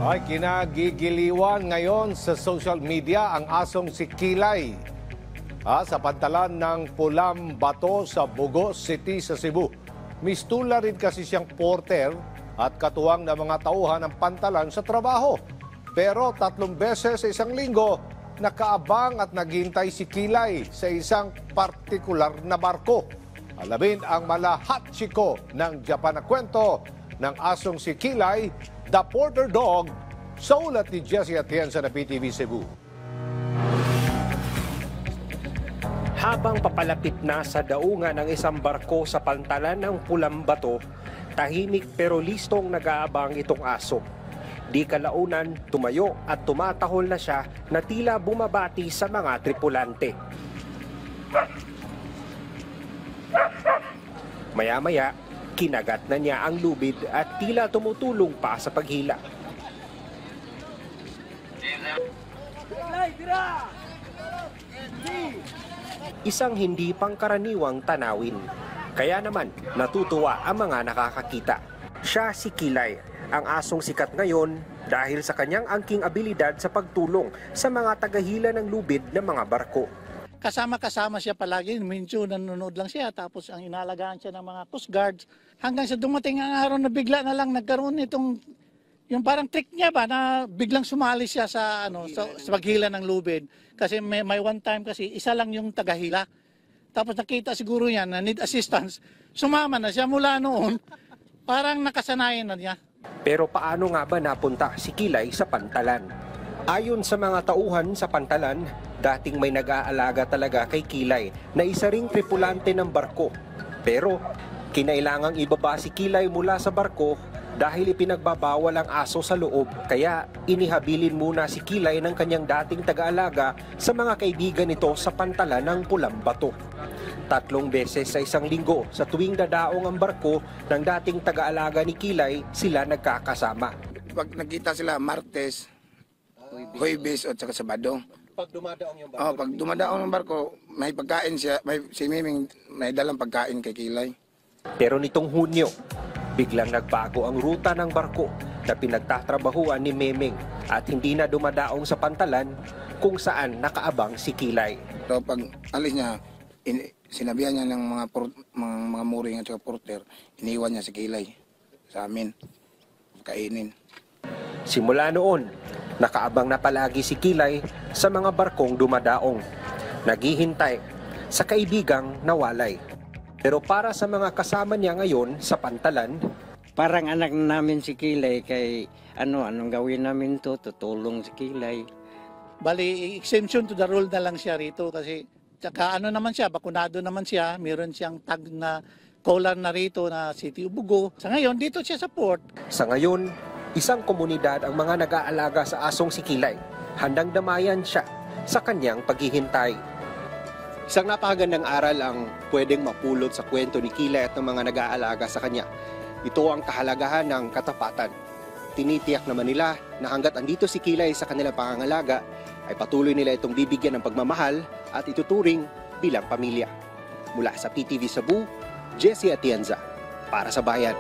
Ay, kinagigiliwan ngayon sa social media ang asong si Kilay sa pantalan ng Pulam Bato sa Bugos City sa Cebu. Mistula rin kasi siyang porter at katuwang ng mga tauhan ng pantalan sa trabaho. Pero 3 beses sa isang linggo, nakaabang at naghintay si Kilay sa isang partikular na barko. Alamin ang malahatsiko ng Japan na kwento ng asong si Kilay, The Porter Dog, sa ulat ni Jessie Atienza na PTV Cebu. Habang papalapit na sa daungan ng isang barko sa pantalan ng Pulam Bato, tahimik pero listong nag-aabang itong aso. Di kalaunan, tumayo at tumatahol na siya na tila bumabati sa mga tripulante. Maya-maya, kinagat na niya ang lubid at tila tumutulong pa sa paghila. Isang hindi pangkaraniwang tanawin. Kaya naman, natutuwa ang mga nakakakita. Siya si Kilay, ang asong sikat ngayon dahil sa kanyang angking abilidad sa pagtulong sa mga tagahila ng lubid ng mga barko. Kasama-kasama siya palagi, minsan nanonood lang siya, tapos ang inalagaan siya ng mga Coast Guards. Hanggang sa dumating ang araw na bigla na lang nagkaroon itong, yung parang trick niya ba, na biglang sumali siya sa paghila ng lubid. Kasi may one time kasi, isa lang yung tagahila. Tapos nakita siguro niya na need assistance, sumama na siya mula noon, parang nakasanayan na niya. Pero paano nga ba napunta si Kilay sa pantalan? Ayon sa mga tauhan sa pantalan, dating may nag-aalaga talaga kay Kilay na isa ring tripulante ng barko. Pero kinailangang ibaba si Kilay mula sa barko dahil ipinagbabawal ang aso sa loob. Kaya inihabilin muna si Kilay ng kanyang dating taga-alaga sa mga kaibigan nito sa pantalan ng Pulam Bato. 3 beses sa isang linggo sa tuwing dadaong ang barko ng dating taga-alaga ni Kilay, sila nagkakasama. Pag nagkita sila Martes, Huwebes at saka Sabado. Pag dumadaong yung barko? Pag dumadaong ng barko, may pagkain siya, si Miming may dalang pagkain kay Kilay. Pero nitong Hunyo, biglang nagbago ang ruta ng barko na pinagtatrabahuan ni Memeng at hindi na dumadaong sa pantalan kung saan nakaabang si Kilay. So pag alis niya, sinabihan niya ng mga mooring at saka porter, iniwan niya si Kilay sa amin, kainin. Simula noon, nakaabang na palagi si Kilay sa mga barkong dumadaong, naghihintay sa kaibigang nawalay. Pero para sa mga kasama niya ngayon sa pantalan, parang anak namin si Kilay, kay anong gawin namin to, tutulong si Kilay. Bali, exemption to the rule na lang siya rito kasi tsaka naman siya, bakunado naman siya, meron siyang tag na collar na rito na City of Bugo. Sa ngayon, dito siya sa port. Sa ngayon, isang komunidad ang mga nag-aalaga sa asong si Kilay. Handang damayan siya sa kanyang paghihintay. Isang napakagandang aral ang pwedeng mapulot sa kwento ni Kilay at ng mga nag-aalaga sa kanya. Ito ang kahalagahan ng katapatan. Tinitiyak naman nila na hanggat andito si Kilay sa kanilang pangangalaga, ay patuloy nila itong bibigyan ng pagmamahal at ituturing bilang pamilya. Mula sa PTV Cebu, Jessie Atienza, para sa Bayan.